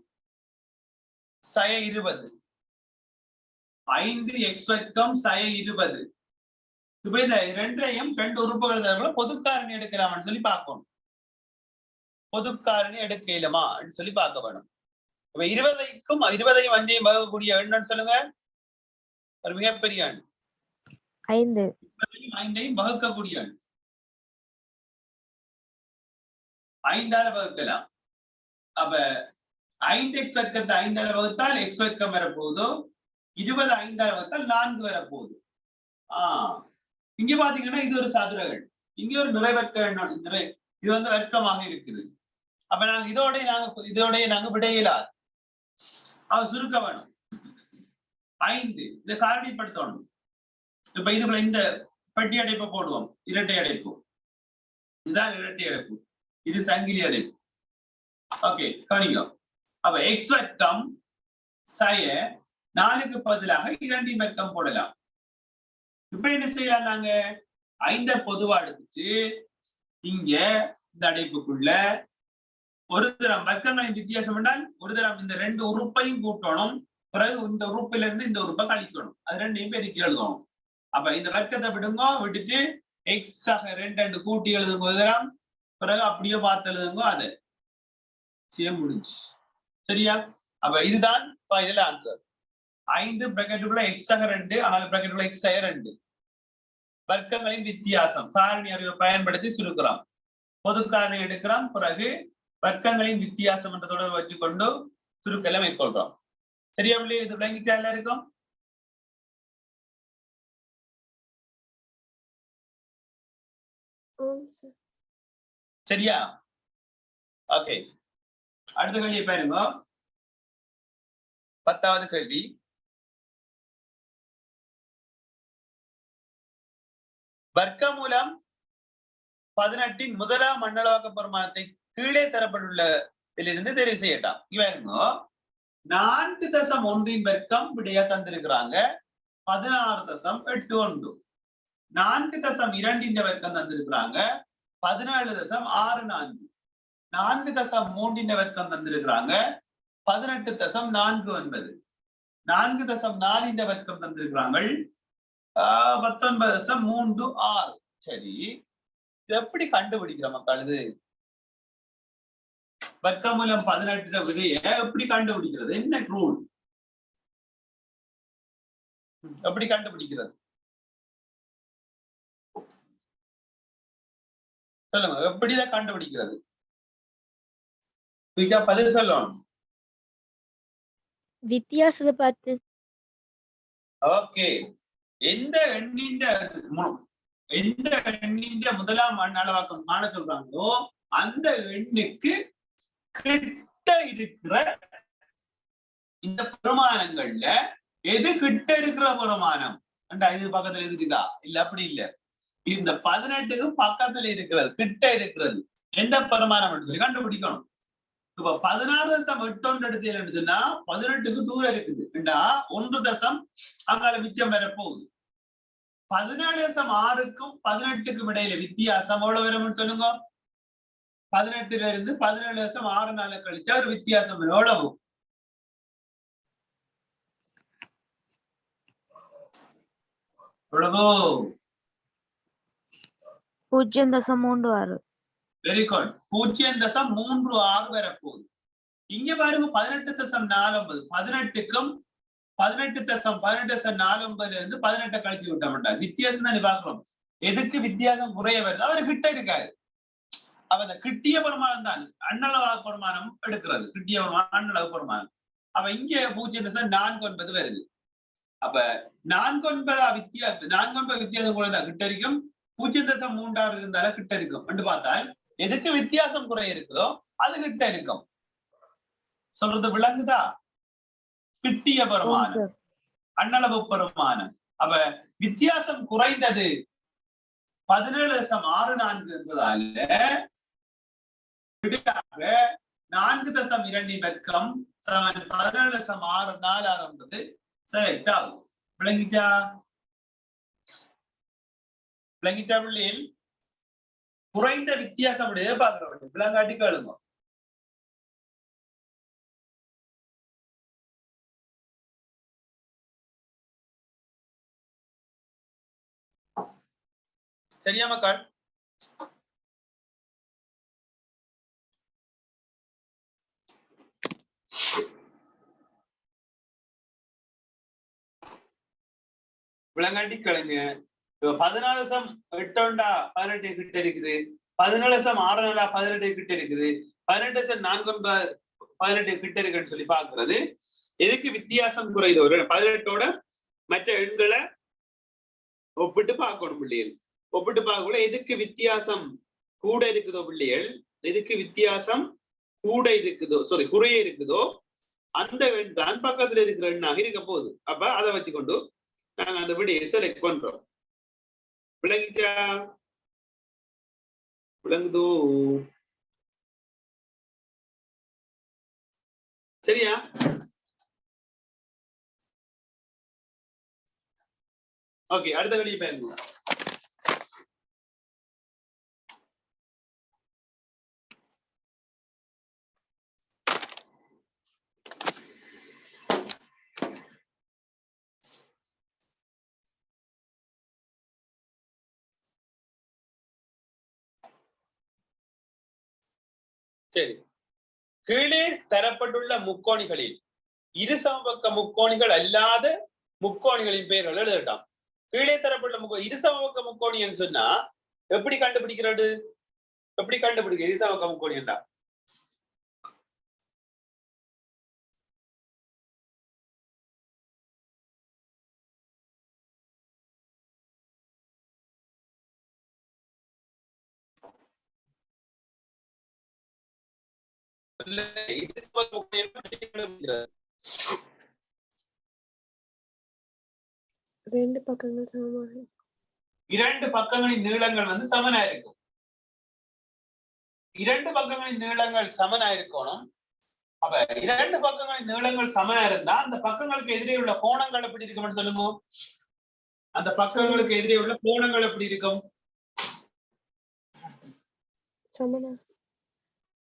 சய 20. 5x வர்க்கம் சய 20. இப்ப இந்த ரெண்டையும் ரெண்டு உறுப்புகள் தரல பொதுக்காரணி எடுக்கலாம்னு சொல்லி பார்க்கணும். பொதுக்காரணி எடுக்கலாமா சொல்லி பார்க்க வேணும். இப்ப 20க்கும் 20ஐயும் 5ஐயும் வகுக்கக்கூடிய எண்ணம் சொல்லுங்க. ஒரு மிகப்பெரிய எண் 5. 5ஐயும் வகுக்கக்கூடிய எண் 5ஆல வகுக்கலாம். அப்ப 5x வர்க்கத்தை 5ஆல வகுத்தால் x வர்க்கம் வரப்போகுதோ, 20 5ஆல வகுத்தால் 4 வரப்போகுது. இங்க பாத்தீங்கன்னா இது ஒரு சதுரங்கள், இங்க ஒரு நிறைவர்க்க எண்ணம். இது வந்து வர்க்கமாக இருக்குது. அப்ப நாங்க இதோட நாங்க விடையிலாது சுருக்க வேணும். 5 இதை காரணிப்படுத்தணும். இப்ப இதுக்குள்ள இந்த பெட்டி அடைப்பை போடுவோம், இரட்டை அடைப்பு. இதுதான் இரட்டை அடைப்பு, இது சங்கிலி அடைப்பு. ஓகே கவனிங்க. அப்ப எக்ஸ் வர்க்கம் சய 4க்கு பதிலாக 2 வர்க்கம் போடலாம். இப்ப என்ன செய்யலாம்? நாங்க 5 பொதுவா எடுத்துட்டு இங்க இந்த அடைப்புக்குள்ள ஒரு தரம் வர்க்கங்களின் வித்தியாசம் என்றால் ஒரு தரம் இந்த ரெண்டு உறுப்பையும் கூட்டணும், பிறகு இந்த உறுப்பில இருந்து இந்த உறுப்பை கழிக்கணும், அது ரெண்டையும் பெருக்கி எழுதணும். அப்ப இந்த வர்க்கத்தை விடுங்க, விட்டுட்டு எக்ஸ் ஆக 2 கூட்டி எழுதுங்க ஒரு தரம், பிறகு அப்படியே பார்த்து எழுதுங்க. அது சேம் முடிஞ்சு. சரியா? அப்ப இதுதான் ஃபைனல் ஆன்சர். 5 பிராக்கெட்டுக்குள்ள எக்ஸ் ஆக 2, ஆனால் பிராக்கெட்டுக்குள்ள எக்ஸ் ஆக 2. வர்க்கங்களின் வித்தியாசம் காரணி அறிவை பயன்படுத்தி சுருக்கலாம். பொது காரணி எடுக்கிறோம், பிறகு வர்க்கங்களின் வித்தியாசம் என்ற தொடர்பு வச்சுக்கொண்டு சுருக்கலை மேற்கொள்றோம். சரியா பிள்ளை? இது விளங்கிட்டா எல்லாருக்கும்? சரியா? ஓகே, அடுத்த கேள்வியை பாருங்க. 10வது கேள்வி. வர்க்கமூலம் 18 முதலாம் மண்ணளவாக்க பெருமானத்தை கீழே தரப்பட்டுள்ளதிலிருந்து தெரிவு செய்யட்டாம். இவங்க 4.1 வர்க்கம் விடையா தந்திருக்கிறாங்க. 16.81. 4.2 வர்க்கம் தந்திருக்கிறாங்க. 17.64. 4.3 வர்க்கம் தந்திருக்கிறாங்க. 18.49. 4.4 வர்க்கம் தந்திருக்கிறாங்க. 19.36. சரி, இது எப்படி கண்டுபிடிக்கிற மக்கள்? இது வர்க்கமூலம் 18 விடைய எப்படி கண்டுபிடிக்கிறது? என்ன ரூல்? எப்படி கண்டுபிடிக்கிறது சொல்லுங்க. எப்படிதான் கண்டுபிடிக்கிறது? பதில் சொல்லணும். வித்தியாசத்தை பார்த்து. ஓகே, எந்த எண்ணின் முதலாம் அளவாக்கம் காண சொல்றாங்களோ அந்த எண்ணுக்கு கிட்ட இருக்கிற இந்த பெருமானங்கள்ல எது கிட்ட இருக்கிற பெருமானம்? இது பக்கத்துல இருக்குதா? இல்ல, அப்படி இல்ல. இந்த 18க்கு பக்கத்துல இருக்கிறது, கிட்ட இருக்கிறது எந்த பெருமானம் சொல்லி கண்டுபிடிக்கணும். இப்ப 16.81 எடுத்தீங்கன்னு சொன்னா 18க்கு தூரம் இருக்குது. 1 அங்கால மிச்சம் வரப்போகுது. 17.6க்கும் 18க்கும் இடையில வித்தியாசம் எவ்வளவு வரும்னு சொல்லுங்க. 18ல இருந்து 17.64 கழிச்சா ஒரு வித்தியாசம் எவ்வளவு? எவ்வளவு? 0.36. Very good. 0.36 வரப்போகுது. இங்க பாருங்க 18.49. 18க்கும் 18.49 இருந்து 18 கழிச்சு விட்ட மாட்டாங்க. வித்தியாசம் தான் பாக்குறோம். எதுக்கு வித்தியாசம் குறைய வருது? அவரு கிட்ட இருக்காது. அப்ப இந்த கிட்டிய பெருமானம் தான் அண்ணளவு பெருமானம் எடுக்கிறது. கிட்டிய பெருமானம் அண்ணளவு பெருமானம். அப்ப இங்க 0.49 வருது. அப்ப 4.9 வித்தியாசம் கூட தான் கிட்ட இருக்கும். 0.36 இருந்தாலும் கிட்ட இருக்கும் என்று பார்த்தால் எதுக்கு வித்தியாசம் குறை இருக்குதோ அது கிட்ட இருக்கும். சொல்றது விளங்குதா? கிட்டிய பெருமானம் அண்ணளவு பெருமானம். அப்ப வித்தியாசம் குறைந்தது 17.64 என்பதால 4.2 வர்க்கம் 17.64 என்பது செலக்ட் ஆகும். விளங்கிட்டா பிள்ளையில் குறைந்த வித்தியாசம் பார்க்க விளங்காட்டி கேளுங்க. சரியா மக்கள்? விளங்காட்டி கேளுங்க. 14.8 கிட்ட இருக்குது, 17.64 கிட்ட இருக்குது, 18.4 கிட்ட இருக்குன்னு சொல்லி பாக்குறது. எதுக்கு வித்தியாசம் குறையுது? ஒரு 18ஓட மற்ற எண்களை ஒப்பிட்டு பார்க்கணும் பிள்ளைகள். ஒப்பிட்டு பார்க்கல எதுக்கு வித்தியாசம் கூட இருக்குதோ பிள்ளைகள், எதுக்கு வித்தியாசம் கூட இருக்குதோ குறைய இருக்குதோ அந்த எண் தான் பக்கத்துல இருக்கிற எண்ணாக இருக்க போகுது. அப்ப அதை வச்சுக்கொண்டு நாங்க அந்த விடையை செலக்ட் பண்றோம். விளங்கிச்சா? விளங்குதோ? சரியா? ஓகே, அடுத்த கடியை பாருங்க. சரி, கீழே தரப்பட்டுள்ள முக்கோணிகளில் இரு சமபக்க முக்கோணிகள் அல்லாத முக்கோணிகளின் பெயர்கள் எழுதட்டாம். கீழே தரப்பட்டுள்ள இரு சமபக்க முக்கோணின்னு சொன்னா எப்படி கண்டுபிடிக்கிறது? எப்படி கண்டுபிடிக்க இரு சமபக்க முக்கோணி என்றா? ரெண்டு பக்கங்கள் சமமாக, இரண்டு பக்கங்களின் நீளங்கள் வந்து சமனா இருக்கும். இரண்டு பக்கங்களின் நீளங்கள் சமனா இருக்கணும். அப்ப இரண்டு பக்கங்களின் நீளங்கள் சமனா இருந்தா அந்த பக்கங்களுக்கு எதிரே உள்ள கோணங்கள் எப்படி இருக்கும்னு சொல்லுங்க. அந்த பக்கங்களுக்கு எதிரே உள்ள கோணங்கள் எப்படி இருக்கும் சமனா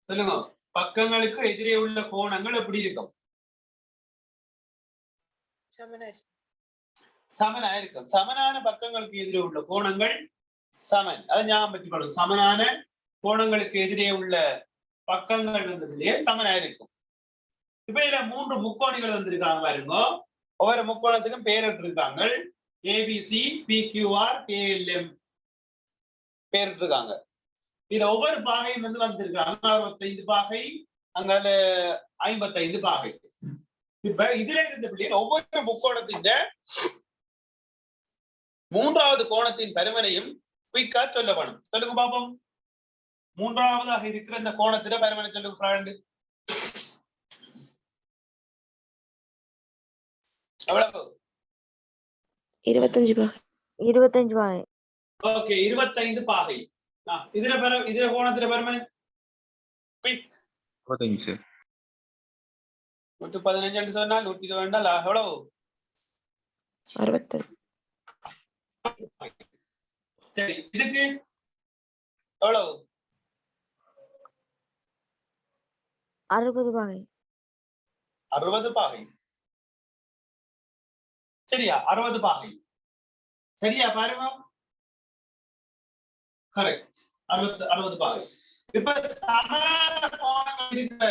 சொல்லுங்க. பக்கங்களுக்கு எதிரே உள்ள கோணங்கள் எப்படி இருக்கும்? சமனா இருக்கும். சமனான பக்கங்களுக்கு எதிரே உள்ள கோணங்கள் சமன். அதை ஞாபகம் வச்சுக்கணும். சமனான கோணங்களுக்கு எதிரே உள்ள பக்கங்கள் வந்து சமனா இருக்கும். இப்ப இதுல 3 முக்கோணிகள் வந்திருக்காங்க பாருங்க. ஒவ்வொரு முக்கோணத்துக்கும் பெயரிட்டு இருக்காங்க. ஏபிசி, பிக்யூஆர், கேஎல்எம் பெயரிட்டு இருக்காங்க. இதுல ஒவ்வொரு பாகையும் வந்து வந்திருக்காங்க. 65 பாகை, அங்கால 55 பாகை. இப்ப இதுல இருந்த பிள்ளைகள் ஒவ்வொரு முக்கோணத்தின் 3வது கோணத்தின் பருமனையும் குயிக்கா சொல்ல வேணும். சொல்லுங்க பாப்போம். 3ஆவதாக இருக்கிற இந்த கோணத்தில பருமனை சொல்லுங்க. எவ்வளவு? 25 பாகை. 25 பாகை. ஓகே, 25 பாகை. இதுல கோணத்தில பருமன் குயிக் 15. 115 சொன்னால் 120 வேண்டாம். எவ்வளவு? 60. சரி, இதுக்கு எவ்வளவு? 60 பாகை. 60 பாகை. சரியா? 60 பாகை. சரியா? பாருங்க. கரெக்ட். 60 பாகை. இப்ப சமனான கோணங்கள் இருக்கிற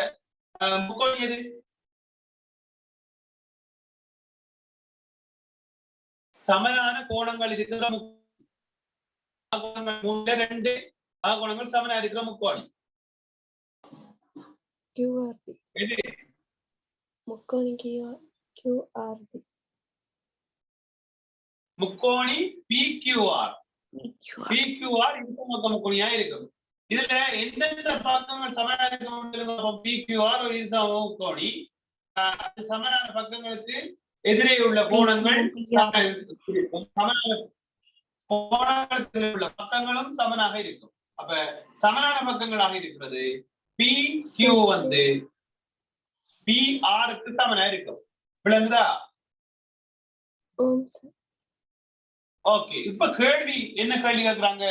முக்கோணம் எது? சமனான கோணங்கள் இருக்கிற 2 கோணங்கள் சமனா இருக்கிற முக்கோணி QRD முக்கோணி QRD முக்கோணி PQR PQR இருசம முக்கோணியா இருக்கும். இதுல எந்தெந்த பக்கங்கள் சமனா இருக்கும்? PQR ஒரு இருசம முக்கோணி. சமனான பக்கங்களுக்கு எதிரே உள்ள கோணங்கள் கோணங்களுக்கு உள்ள பக்கங்களும் சமனாக இருக்கும். அப்ப சமனான பக்கங்களாக இருக்கிறது PQ வந்து PR-க்கு சமனா இருக்கும். விளங்குதா? ஓகே, இப்ப கேள்வி என்ன கேள்வி கேட்கிறாங்க?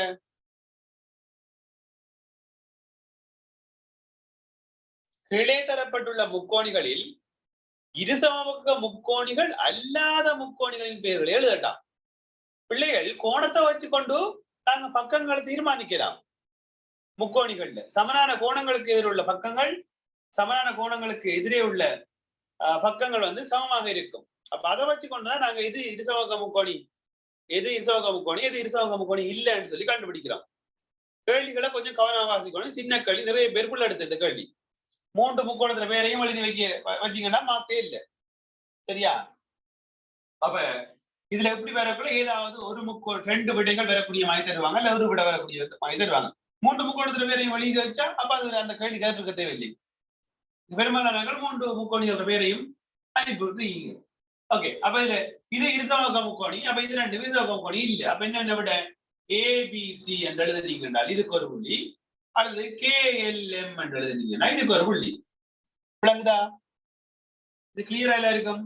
கீழே தரப்பட்டுள்ள முக்கோணிகளில் இருசமபக்க முக்கோணிகள் அல்லாத முக்கோணிகளின் பெயர்களை எழுதட்டாம். பிள்ளைகள் கோணத்தை வச்சுக்கொண்டு நாங்க பக்கங்களை தீர்மானிக்கலாம். முக்கோணிகள்ல சமனான கோணங்களுக்கு எதிரே உள்ள பக்கங்கள் சமனான கோணங்களுக்கு எதிரே உள்ள பக்கங்கள் வந்து சமமாக இருக்கும். அப்ப அதை வச்சுக்கொண்டுதான் நாங்க இது இருசமபக்க முக்கோணி, எது இருசமபக்க முக்கோணி, எது இருசமபக்க முக்கோணி இல்லைன்னு சொல்லி கண்டுபிடிக்கிறோம். கேள்விகளை கொஞ்சம் கவனமாக வாசிக்கணும். சின்ன கேள்வி, நிறைய பேருக்குள்ள எடுத்த இந்த கேள்வி. 3 முக்கோணத்துல பேரையும் எழுதி வச்சீங்கன்னா மாத்தே இல்லை. சரியா? அப்ப இதுல எப்படி வரக்குள்ள ஏதாவது ஒரு 2 விடைகள் வரக்கூடிய மாதிரி தருவாங்க, இல்ல ஒரு விடை வரக்கூடிய மாதிரி தருவாங்க. 3 முக்கோணத்துல பேரையும் எழுதி வச்சா அப்ப அதுல அந்த கேள்வி கேட்டிருக்க தேவையில்லை. பெரும்பாலானவர்கள் 3 முக்கோணியோட பேரையும் அனுப்பி. ஓகே, அப்ப இது இருசமபக்க முக்கோணி. அப்ப இது 2 இருசமபக்க முக்கோணி இல்ல. அப்ப என்ன விட ABC என்று எழுதுனீங்கன்னா இதுக்கு ஒரு புள்ளி, அல்லது KLM என்று எழுதுனீங்கன்னா இதுக்கு ஒரு புள்ளி. விளங்குதா? இது கிளியரா எல்லாம் இருக்கும்.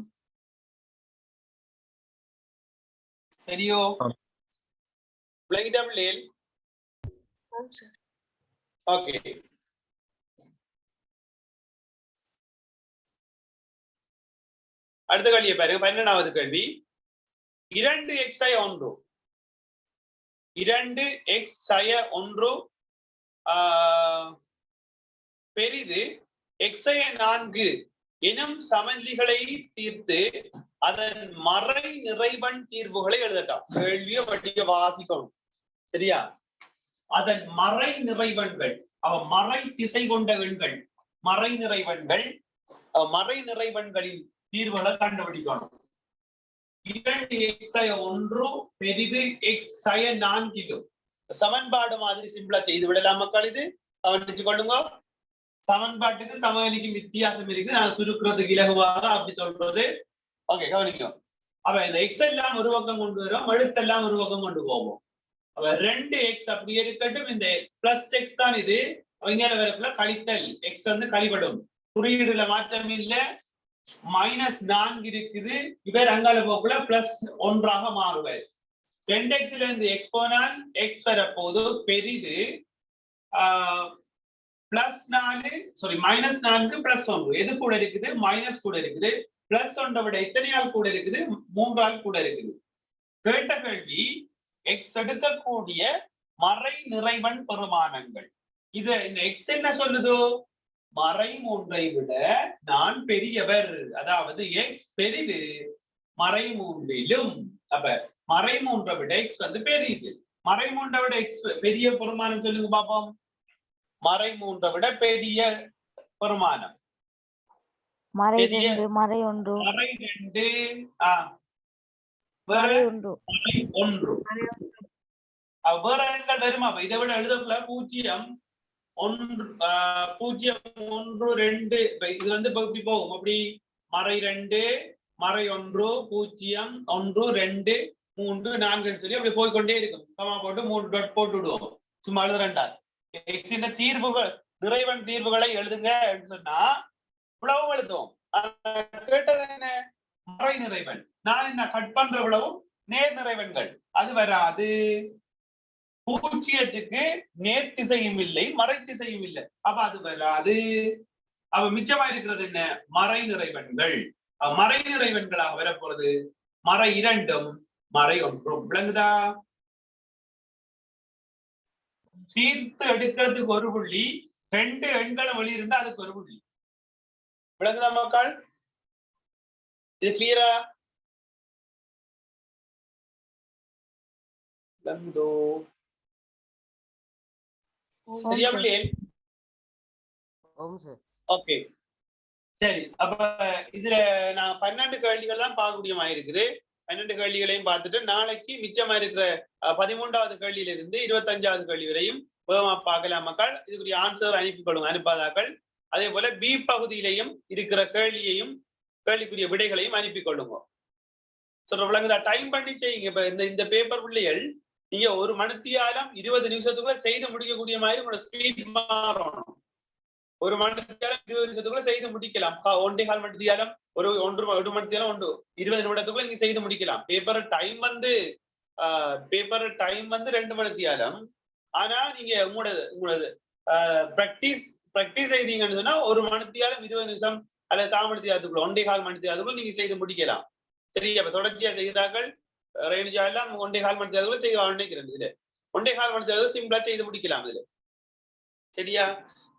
சரியோ? விளங்கிட்டா பிள்ளைகள்? ஓகே, அடுத்த கேள்வியை பாருங்க. 12வது கேள்வி. 2x1 2x1 பெரிது x4 எனும் சமன்லிகளை தீர்த்து அதன் மறை நிறைவன் தீர்வுகளை எழுதட்டாம். கேள்வியை வட்டிய வாசிக்கணும். சரியா? அதன் மறை நிறைவன்கள், மறை திசை கொண்ட எண்கள், மறை நிறைவன்கள், மறை நிறைவன்களின் தீர்வுகளை கண்டுபிடிக்கணும். 2x1 பெரிது x4 சமன்பாடு மாதிரி சிம்பிளா செய்து விடலாம் மக்கள். இது கவனிச்சு கொள்ளுங்க. சமன்பாட்டுக்கு சமவெளிக்கும் வித்தியாசம் இருக்கு. நான் சுருக்குறதுக்கு இலகுவாக அப்படி சொல்றது. ஓகே, கவனிக்கும். அப்ப இந்த எக்ஸ் எல்லாம் ஒரு பக்கம் கொண்டு வரும், எழுத்தெல்லாம் ஒரு பக்கம் கொண்டு போவோம். அப்ப 2x அப்படி இருக்கட்டும். இந்த பிளஸ் எக்ஸ் தான் இது. அவங்க வரக்குள்ள கழித்தல் எக்ஸ் வந்து கழிபடும். குறியீடுல மாற்றம் இல்ல. -4 இருக்குது. இவர் அங்கால போக்குள்ள +1 மாறுவார். 2x இருந்து எக்ஸ்போனால் எக்ஸ் வரப்போது பெரிது -4 +1 எது கூட இருக்குது? மைனஸ் கூட இருக்குது. +1 விட எத்தனையால் கூட இருக்குது? 3 கூட இருக்குது. கேட்ட கேள்வி எக்ஸ் எடுக்கக்கூடிய மறை நிறைவன் பெருமானங்கள். இது இந்த எக்ஸ் என்ன சொல்லுதோ? மறை 3 விட நான் பெரியவர், அதாவது எக்ஸ் பெரிது மறை 3. அப்ப மறை 3 விட எக்ஸ் வந்து பெரியது. மறை 3 விட எக்ஸ் பெரிய பெருமானம் சொல்லுங்க பாப்போம். மறை 3 விட பெரிய பெருமானம் மறை 2 மறை 1 வேற 1 வேற எண்கள் வருமா? இதை விட எழுதக்குள்ள 0 1 0 1 2 இது வந்து இப்படி போகும். அப்படி மறை 2 மறை 1 0 1 2 3 4 சொல்லி அப்படி போய்கொண்டே இருக்கும். கமா போட்டு 3 டாட் போட்டு விடுவோம். சும்மா எழுதுறேன்டா. எக்ஸின் தீர்வுகள் நிறைவன் தீர்வுகளை எழுதுங்க சொன்னா இவ்வளவும் எழுதுவோம். கேட்டது என்ன? மறை நிறைவன். நான் என்ன கட் பண்ற இவ்வளவும் நேர் நிறைவன்கள். அது வராது. 0க்கு நேர் திசையும் இல்லை, மறை திசையும் இல்லை. அப்ப அது வராது. அப்ப மிச்சமா இருக்கிறது என்ன? மறை நிறைவன்கள். மறை நிறைவன்களாக வரப்போறது மறை 2 மறை 1. விளங்குதா? சீர்த்து எடுக்கிறதுக்கு ஒரு புள்ளி, 2 எண்களும் வெளியிருந்தா அதுக்கு ஒரு புள்ளி. விளங்குதா மக்கள்? இது கிளியரா? விளங்குதோ? சரியா பிள்ளையே? ஓம் சார். ஓகே சரி. அப்ப இதுல நான் 12 கேள்விகள் தான் பார்க்கக்கூடியமா இருக்குது. 12 கேள்விகளையும் பார்த்துட்டு நாளைக்கு மிச்சமா இருக்கிற 13வது கேள்வியில இருந்து 25வது கேள்வி வரையும் பார்க்கலாம் மக்கள். இதுக்குரிய ஆன்சர் அனுப்பி கொள்ளுங்க அனுப்பாதாக்கள். அதே போல பி பகுதியிலையும் இருக்கிற கேள்வியையும் கேள்விக்குரிய விடைகளையும் அனுப்பி கொள்ளுங்க. சொல்ற விளங்குதா? டைம் பண்ணி செய்யுங்க. இப்ப இந்த பேப்பர் பிள்ளைகள் நீங்க ஒரு மணித்தியாலம் 20 நிமிஷத்துக்குள்ள செய்து முடிக்கக்கூடிய மாதிரி உங்களோட ஸ்பீட் மாறணும். ஒரு மணித்தியாலம் 20 நிமிஷத்துக்குள்ள செய்து முடிக்கலாம். 1.25 மணித்தியாலம் ஒரு 1 மணித்தியாலம் 20 நிமிடத்துக்குள்ள நீங்க செய்து முடிக்கலாம். பேப்பர் டைம் வந்து 2 மணித்தியாலம். ஆனா நீங்க உங்களது பிராக்டிஸ் செய்தீங்கன்னு சொன்னா ஒரு மணித்தியாலம் 20 நிமிஷம் அல்லது 1/4 மணித்தியாலத்துக்குள்ள 1.25 மணித்தியாலத்துக்குள்ள நீங்க செய்து முடிக்கலாம். சரி, அப்ப தொடர்ச்சியா செய்கிறார்கள் ரேணுஜா எல்லாம் 1.25 மணித்தியாலத்துக்குள்ள செய்ய நினைக்கிறேன். இதுல 1.25 மணித்தியாலத்துக்கு சிம்பிளா செய்து முடிக்கலாம் இதுல. சரியா?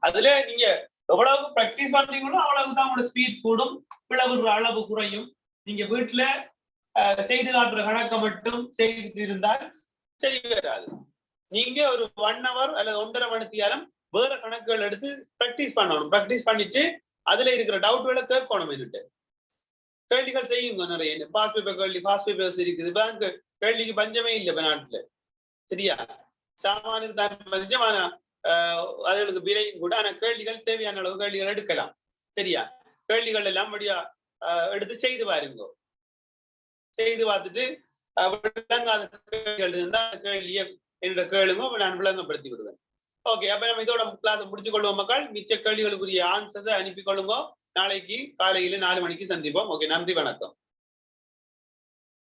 அதுல நீங்க எவ்வளவு பிராக்டிஸ் பண்றீங்களோ அவ்வளவுதான் உங்களோட ஸ்பீட் கூடும், பிளவுற அளவு குறையும். நீங்க வீட்டுல செய்து காட்டுற கணக்கை மட்டும் செய்து இருந்தால் சரி வராது. நீங்க ஒரு 1 hour அல்லது 1.5 மணித்தியாலம் வேற கணக்குகள் எடுத்து பிராக்டிஸ் பண்ணணும். பிராக்டிஸ் பண்ணிட்டு அதுல இருக்கிற டவுட்களை கேட்கணும். என்னட்டு கேள்விகள் செய்யுங்க நிறைய. பாஸ் பேப்பர் கேள்வி, பாஸ் பேப்பர்ஸ் இருக்குது. பேங்க் கேள்விக்கு பஞ்சமே இல்லை இப்ப நாட்டுல. சரியா? சாமானுக்கு தான் பஞ்சம். ஆனா அதுகளுக்கு விலையும் கூட. ஆனா கேள்விகள் தேவையான அளவு கேள்விகள் எடுக்கலாம். சரியா? கேள்விகள் எல்லாம் படியா எடுத்து செய்து பாருங்க. செய்து பார்த்துட்டு விளங்காத கேள்விகள் இருந்தா கேள்வியை என்ற கேளுங்க, நான் விளங்கப்படுத்தி விடுவேன். ஓகே, அப்ப நம்ம இதோட கிளாஸ் முடிச்சு கொள்வோம் மக்கள். மிச்ச கேள்விகளுக்குரிய ஆன்சர்ஸை அனுப்பி கொள்ளுங்க. நாளைக்கு காலையில 4 மணிக்கு சந்திப்போம். ஓகே, நன்றி, வணக்கம்.